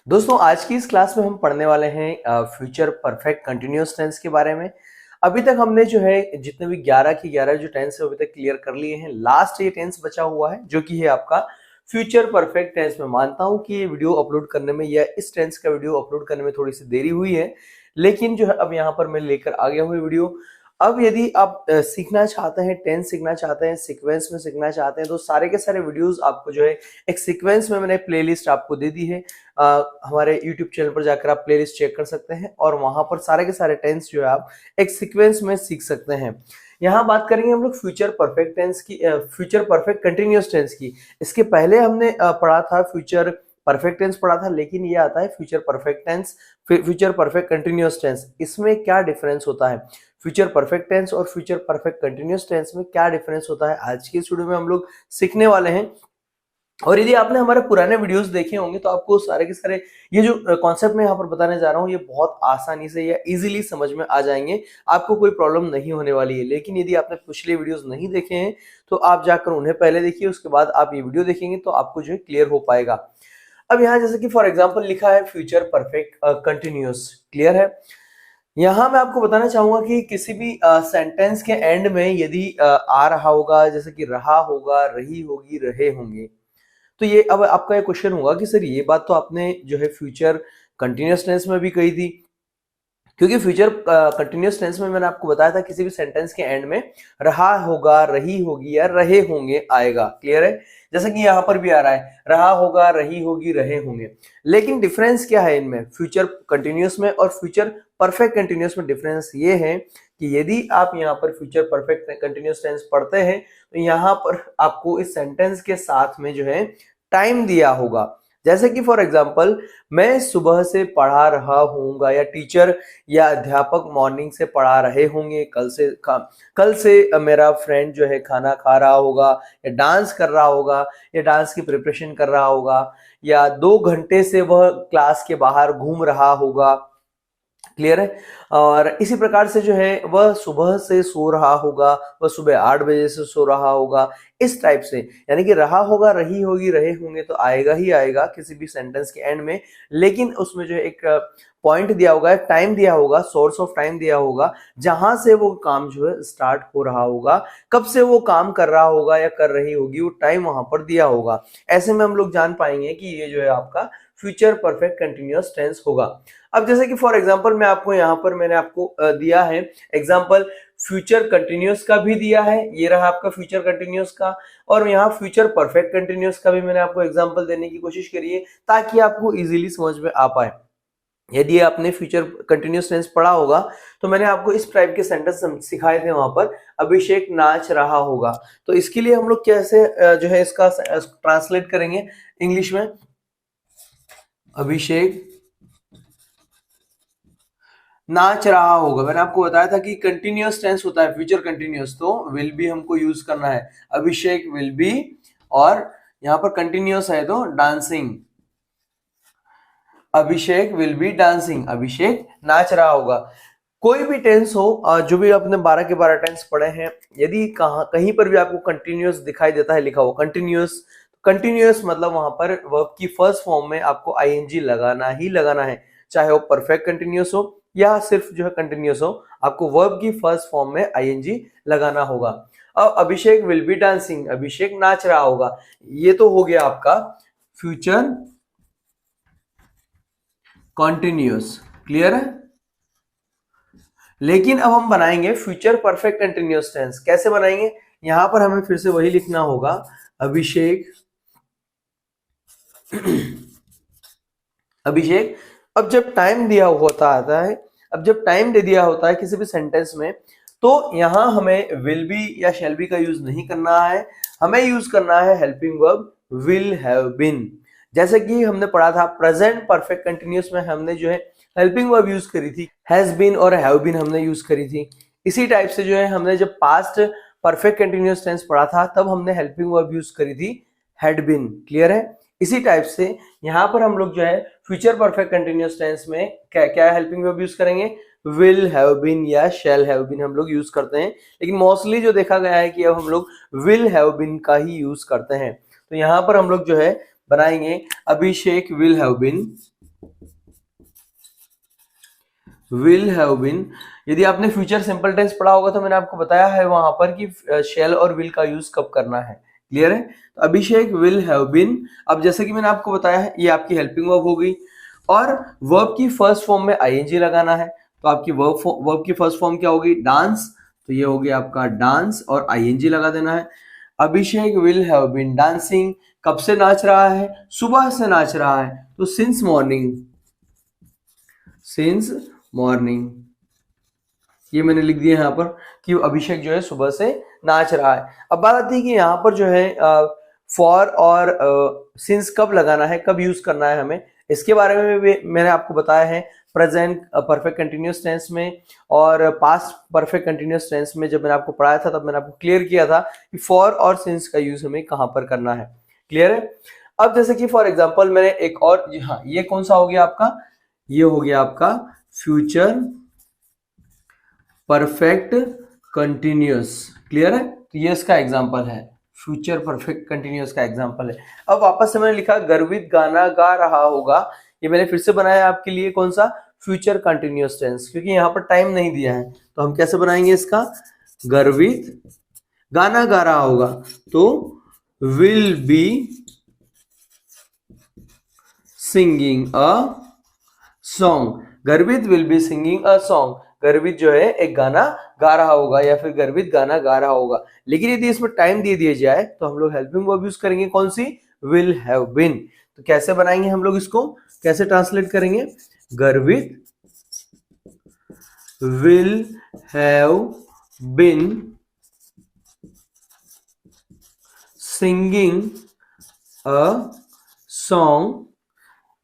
दोस्तों आज की इस क्लास में हम पढ़ने वाले हैं फ्यूचर परफेक्ट कंटिन्यूअस टेंस के बारे में। अभी तक हमने जो है जितने भी 11 की 11 जो टेंस है अभी तक क्लियर कर लिए हैं। लास्ट ये टेंस बचा हुआ है जो कि है आपका फ्यूचर परफेक्ट टेंस। में मानता हूं कि ये वीडियो अपलोड करने में या इस टेंस का वीडियो अपलोड करने में थोड़ी सी देरी हुई है, लेकिन जो है अब यहाँ पर मैं लेकर आ गया हूँ वीडियो। अब यदि आप सीखना चाहते हैं, टेंस सीखना चाहते हैं, सीक्वेंस में सीखना चाहते हैं, तो सारे के सारे वीडियोस आपको जो है एक सीक्वेंस में मैंने प्लेलिस्ट आपको दे दी है। हमारे YouTube चैनल पर जाकर आप प्लेलिस्ट चेक कर सकते हैं और वहां पर सारे के सारे टेंस जो है आप एक सीक्वेंस में सीख सकते हैं। यहाँ बात करेंगे हम लोग फ्यूचर परफेक्ट टेंस की, फ्यूचर परफेक्ट कंटिन्यूअस टेंस की। इसके पहले हमने पढ़ा था फ्यूचर परफेक्ट टेंस पढ़ा था, लेकिन ये आता है future perfect tense, future perfect continuous tense. इसमें क्या डिफरेंस होता है, फ्यूचर परफेक्ट टेंस और फ्यूचर परफेक्ट कंटिन्यूअस टेंस में क्या डिफरेंस होता है, आज की इस वीडियो में हम लोग सीखने वाले हैं। और यदि आपने हमारे पुराने वीडियोस देखे होंगे तो आपको सारे के सारे ये जो कॉन्सेप्ट मैं यहाँ पर बताने जा रहा हूँ ये बहुत आसानी से या इजीली समझ में आ जाएंगे। आपको कोई प्रॉब्लम नहीं होने वाली है। लेकिन यदि आपने पिछले वीडियोस नहीं देखे हैं तो आप जाकर उन्हें पहले देखिए, उसके बाद आप ये वीडियो देखेंगे तो आपको जो है क्लियर हो पाएगा। अब यहाँ जैसे कि फॉर एग्जाम्पल लिखा है फ्यूचर परफेक्ट कंटिन्यूअस, क्लियर है। यहाँ मैं आपको बताना चाहूंगा कि किसी भी सेंटेंस के एंड में यदि आ रहा होगा, जैसे कि रहा होगा, रही होगी, रहे होंगे, तो ये अब आपका ये क्वेश्चन होगा कि सर ये बात तो आपने जो है फ्यूचर कंटिन्यूअस टेंस में भी कही थी, क्योंकि फ्यूचर कंटिन्यूअस टेंस में मैंने आपको बताया था किसी भी सेंटेंस के एंड में रहा होगा, रही होगी या रहे होंगे आएगा, क्लियर है। जैसे कि यहाँ पर भी आ रहा है रहा होगा, रही होगी, रहे होंगे। लेकिन डिफरेंस क्या है इनमें, फ्यूचर कंटिन्यूअस में और फ्यूचर परफेक्ट कंटिन्यूअस में डिफरेंस ये है कि यदि आप यहाँ पर फ्यूचर परफेक्ट कंटिन्यूअस टेंस पढ़ते हैं तो यहाँ पर आपको इस सेंटेंस के साथ में जो है टाइम दिया होगा। जैसे कि फॉर एग्जाम्पल मैं सुबह से पढ़ा रहा हूँगा, या टीचर या अध्यापक मॉर्निंग से पढ़ा रहे होंगे, कल से मेरा फ्रेंड जो है खाना खा रहा होगा, या डांस कर रहा होगा, या डांस की प्रिपरेशन कर रहा होगा, या 2 घंटे से वह क्लास के बाहर घूम रहा होगा, क्लियर है। और इसी प्रकार से जो है वह सुबह से सो रहा होगा, वह सुबह 8 बजे से सो रहा होगा, इस टाइप से। यानी कि रहा होगा, रही होगी, रहे होंगे तो आएगा ही आएगा किसी भी सेंटेंस के एंड में। लेकिन उसमें जो एक पॉइंट दिया होगा, एक टाइम दिया होगा, सोर्स ऑफ टाइम दिया होगा, जहां से वो काम जो है स्टार्ट हो रहा होगा, कब से वो काम कर रहा होगा या कर रही होगी, वो टाइम वहां पर दिया होगा। ऐसे में हम लोग जान पाएंगे कि ये जो है आपका फ्यूचर परफेक्ट कंटिन्यूअस टेंस होगा। अब जैसे कि फॉर एग्जांपल मैं आपको यहाँ पर मैंने आपको दिया है एग्जांपल फ्यूचर कंटिन्यूअस का भी दिया है, ये रहा आपका फ्यूचर कंटिन्यूअस का, और यहाँ फ्यूचर परफेक्ट कंटिन्यूअस का भी मैंने आपको एग्जांपल देने की कोशिश करी है ताकि आपको इजीली समझ में आ पाए। यदि आपने फ्यूचर कंटिन्यूअस टेंस पढ़ा होगा तो मैंने आपको इस टाइप के सेंटेंस सिखाए थे वहां पर, अभिषेक नाच रहा होगा। तो इसके लिए हम लोग कैसे जो है इसका ट्रांसलेट करेंगे इंग्लिश में, अभिषेक नाच रहा होगा। मैंने आपको बताया था कि कंटिन्यूअस टेंस होता है फ्यूचर कंटिन्यूअस, तो विल बी हमको यूज करना है, अभिषेक विल बी, और यहां पर कंटिन्यूअस है तो dancing, Abhishek will be dancing, Abhishek नाच रहा होगा। कोई भी टेंस हो, जो भी आपने 12 के 12 टेंस पढ़े हैं, यदि कहीं पर भी आपको कंटिन्यूअस दिखाई देता है लिखा हुआ कंटिन्यूअस, कंटिन्यूअस मतलब वहां पर वर्ब की फर्स्ट फॉर्म में आपको आईएनजी लगाना ही लगाना है, चाहे वो परफेक्ट कंटिन्यूअस हो या सिर्फ जो है कंटिन्यूअस हो, आपको वर्ब की फर्स्ट फॉर्म में आईएनजी लगाना होगा। अब अभिषेक विल बी डांसिंग, अभिषेक नाच रहा होगा, ये तो हो गया आपका फ्यूचर कॉन्टिन्यूअस, क्लियर है। लेकिन अब हम बनाएंगे फ्यूचर परफेक्ट कंटिन्यूअस टेंस। कैसे बनाएंगे, यहां पर हमें फिर से वही लिखना होगा, अभिषेक अभिषेक। अब जब टाइम दिया होता आता है, अब जब टाइम दे दिया होता है किसी भी सेंटेंस में, तो यहां हमें विल बी या शैल बी का यूज नहीं करना है, हमें यूज करना है helping verb will have been. जैसे कि हमने पढ़ा था प्रेजेंट परफेक्ट कंटिन्यूअस में हमने जो है हेल्पिंग वर्ब यूज करी थी, हैज बीन और हैव बीन हमने यूज करी थी। इसी टाइप से जो है हमने जब पास्ट परफेक्ट कंटिन्यूअस टेंस पढ़ा था तब हमने हेल्पिंग वर्ब यूज करी थी हैड बीन, क्लियर है। इसी टाइप से यहाँ पर हम लोग जो है फ्यूचर परफेक्ट कंटिन्यूअस टेंस में क्या क्या हेल्पिंग वर्ब यूज करेंगे, विल हैव बीन या शैल हैव बीन हम लोग यूज करते हैं। लेकिन मोस्टली जो देखा गया है कि अब हम लोग विल हैव बीन का ही यूज करते हैं। तो यहाँ पर हम लोग जो है बनाएंगे Abhishek will have been will have been. यदि आपने फ्यूचर सिंपल टेंस पढ़ा होगा तो मैंने आपको बताया है वहां पर कि शैल और विल का यूज कब करना है। क्लियर है? तो अभिषेक विल हैव बीन, अब जैसे कि मैंने आपको बताया है ये आपकी हेल्पिंग वर्ब हो गई, और वर्ब की फर्स्ट फॉर्म में आईएनजी लगाना है। तो आपकी वर्ब की फर्स्ट फॉर्म क्या होगी? डांस। तो ये हो गया आपका डांस और आईएनजी लगा देना है। अभिषेक विल हैव बीन डांसिंग, कब से नाच रहा है? सुबह से नाच रहा है, तो सिंस मॉर्निंग, सिंस मॉर्निंग ये मैंने लिख दिया यहाँ पर कि अभिषेक जो है सुबह से नाच रहा है। अब बात आती है कि यहाँ पर जो है फॉर और सिंस कब लगाना है, कब यूज करना है हमें, इसके बारे में भी मैंने आपको बताया है प्रेजेंट परफेक्ट कंटिन्यूअस टेंस में और पास्ट परफेक्ट कंटिन्यूअस टेंस में। जब मैंने आपको पढ़ाया था तब मैंने आपको क्लियर किया था कि फॉर और सिंस का यूज हमें कहां पर करना है। क्लियर है? अब जैसे कि फॉर एग्जाम्पल मैंने एक और, हाँ ये कौन सा हो गया आपका? ये हो गया आपका फ्यूचर परफेक्ट कंटिन्यूअस। क्लियर है? तो ये इसका एग्जांपल है, फ्यूचर परफेक्ट कंटिन्यूअस का एग्जांपल है। अब वापस से मैंने लिखा गर्वित गाना गा रहा होगा, ये मैंने फिर से बनाया आपके लिए कौन सा? फ्यूचर कंटिन्यूअस टेंस, क्योंकि यहाँ पर टाइम नहीं दिया है। तो हम कैसे बनाएंगे इसका? गर्वित गाना गा रहा होगा तो will be singing a song, Garvit will be singing a song, Garvit जो है एक गाना गा रहा होगा या फिर गर्वित गाना गा रहा होगा। लेकिन यदि इसमें टाइम दे दिया जाए तो हम लोग हेल्पिंग वर्ब यूज करेंगे कौन सी? Will have been. तो कैसे बनाएंगे हम लोग इसको, कैसे ट्रांसलेट करेंगे? Garvit will have been singing a song,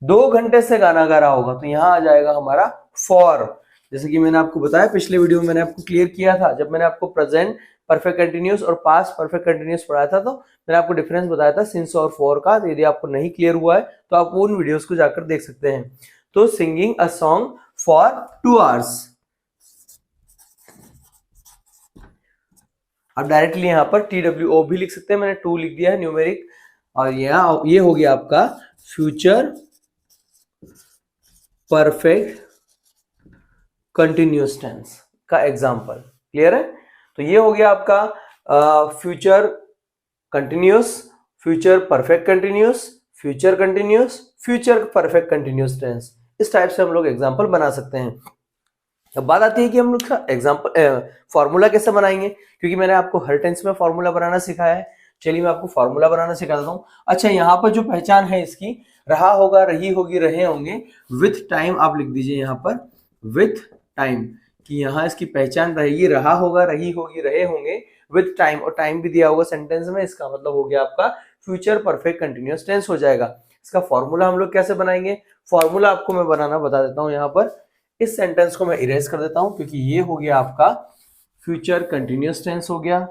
2 घंटे से गाना गा रहा होगा, तो यहां आ जाएगा हमारा फॉर। जैसे कि मैंने आपको बताया पिछले वीडियो में, मैंने आपको क्लियर किया था जब मैंने आपको प्रेजेंट परफेक्ट कंटिन्यूअस और पास्ट परफेक्ट कंटिन्यूअस पढ़ाया था, तो मैंने आपको डिफरेंस बताया था सिंस और फॉर का। तो यदि आपको नहीं क्लियर हुआ है तो आप उन वीडियोस को जाकर देख सकते हैं। तो singing a song for 2 hours, आप डायरेक्टली यहाँ पर TWO भी लिख सकते हैं, मैंने 2 लिख दिया है न्यूमेरिक। और ये हो गया आपका फ्यूचर परफेक्ट कंटिन्यूअस टेंस का एग्जांपल। क्लियर है? तो ये हो गया आपका future continuous, future perfect continuous, future continuous, future perfect continuous tense. इस टाइप से हम लोग एग्जांपल बना सकते हैं। अब बात आती है कि हम लोग का एग्जांपल फॉर्मूला कैसे बनाएंगे, क्योंकि मैंने आपको हर टेंस में फॉर्मूला बनाना सिखाया है। चलिए मैं आपको फॉर्मूला बनाना सिखा देता हूँ। अच्छा, यहाँ पर जो पहचान है इसकी, रहा होगा, रही होगी, रहे होंगे, विथ टाइम आप लिख दीजिए यहाँ पर विथ टाइम, कि यहाँ इसकी पहचान रहेगी, रहा होगा, रही होगी, रहे होंगे विथ टाइम, और टाइम भी दिया होगा सेंटेंस में। इसका मतलब हो गया आपका फ्यूचर परफेक्ट कंटिन्यूअस टेंस हो जाएगा। इसका फॉर्मूला हम लोग कैसे बनाएंगे? फॉर्मूला आपको मैं बनाना बता देता हूँ। यहाँ पर इस सेंटेंस को मैं इरेज कर देता हूं, क्योंकि ये हो गया आपका फ्यूचर कंटिन्यूअस टेंस हो गया,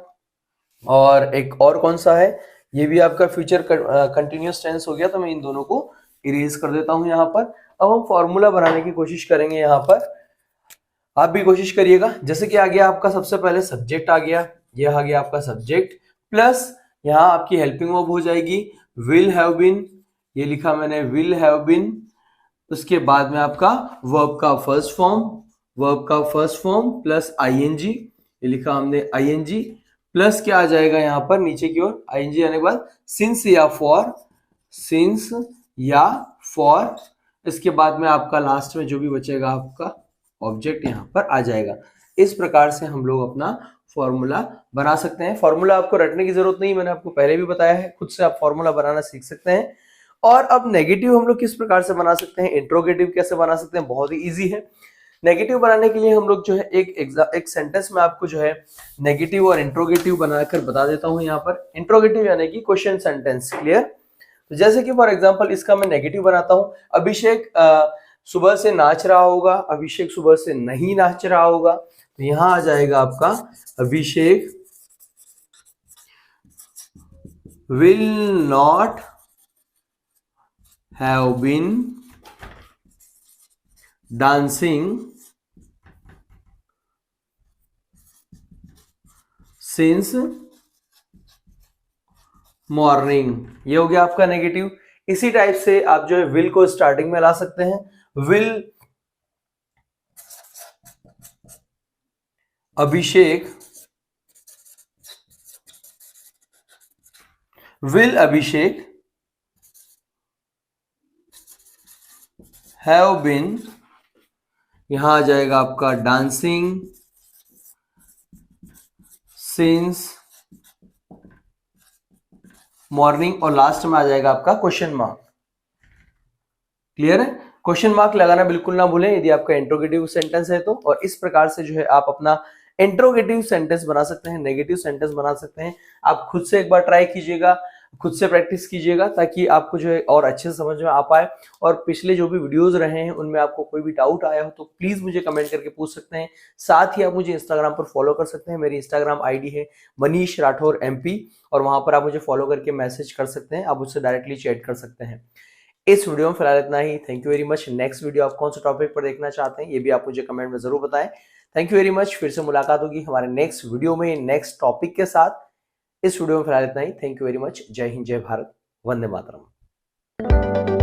और एक और कौन सा है, ये भी आपका फ्यूचर कंटिन्यूअस टेंस हो गया। तो मैं इन दोनों को इरेज कर देता हूं यहाँ पर। अब हम फॉर्मूला बनाने की कोशिश करेंगे। यहाँ पर आप भी कोशिश करिएगा। जैसे कि आ गया आपका सबसे पहले सब्जेक्ट आ गया, ये आ गया आपका सब्जेक्ट, प्लस यहाँ आपकी हेल्पिंग वर्ब हो जाएगी विल हैव बीन, ये लिखा मैंने विल हैव बीन। उसके बाद में आपका वर्ब का फर्स्ट फॉर्म, वर्ब का फर्स्ट फॉर्म प्लस आईएनजी, ये लिखा हमने आईएनजी, प्लस क्या आ जाएगा यहाँ पर नीचे की ओर आईएनजी आने के बाद सिंस या फॉर, सिंस या फॉर। इसके बाद में आपका लास्ट में जो भी बचेगा आपका ऑब्जेक्ट यहाँ पर आ जाएगा। इस प्रकार से हम लोग अपना फॉर्मूला बना सकते हैं। फॉर्मूला आपको रटने की जरूरत नहीं, मैंने आपको पहले भी बताया है, खुद से आप फॉर्मूला बनाना सीख सकते हैं। और अब नेगेटिव हम लोग किस प्रकार से बना सकते हैं, इंट्रोगेटिव कैसे बना सकते हैं, बहुत ही इजी है। नेगेटिव बनाने के लिए हम लोग जो है एक सेंटेंस में आपको जो है नेगेटिव और इंट्रोगेटिव बनाकर बता देता हूं। यहाँ पर इंट्रोगेटिव यानी कि क्वेश्चन सेंटेंस। क्लियर? तो जैसे कि फॉर एग्जांपल इसका मैं नेगेटिव बनाता हूं, अभिषेक सुबह से नाच रहा होगा, अभिषेक सुबह से नहीं नाच रहा होगा। तो यहां आ जाएगा आपका Abhishek will not have been dancing since morning। ये हो गया आपका नेगेटिव। इसी टाइप से आप जो है विल को स्टार्टिंग में ला सकते हैं। Will Abhishek will Abhishek have been, यहां आ जाएगा आपका डांसिंग सिंस मॉर्निंग, और लास्ट में आ जाएगा आपका क्वेश्चन मार्क। क्लियर है? क्वेश्चन मार्क लगाना बिल्कुल ना भूलें यदि आपका इंट्रोगेटिव सेंटेंस है तो। और इस प्रकार से जो है आप अपना इंट्रोगेटिव सेंटेंस बना सकते हैं, नेगेटिव सेंटेंस बना सकते हैं। आप खुद से एक बार ट्राई कीजिएगा, खुद से प्रैक्टिस कीजिएगा, ताकि आपको जो है और अच्छे से समझ में आ पाए। और पिछले जो भी वीडियोस रहे हैं उनमें आपको कोई भी डाउट आया हो तो प्लीज मुझे कमेंट करके पूछ सकते हैं। साथ ही आप मुझे इंस्टाग्राम पर फॉलो कर सकते हैं। मेरी इंस्टाग्राम आईडी है मनीष राठौर MP, और वहां पर आप मुझे फॉलो करके मैसेज कर सकते हैं, आप मुझसे डायरेक्टली चैट कर सकते हैं। इस वीडियो में फिलहाल इतना ही। Thank you very much. Next video आप कौन सा टॉपिक पर देखना चाहते हैं ये भी आप मुझे कमेंट में जरूर बताएं। Thank you very much. फिर से मुलाकात होगी हमारे नेक्स्ट वीडियो में नेक्स्ट टॉपिक के साथ। इस वीडियो में फिलहाल इतना ही। Thank you very much. जय हिंद, जय भारत, वंदे मातरम।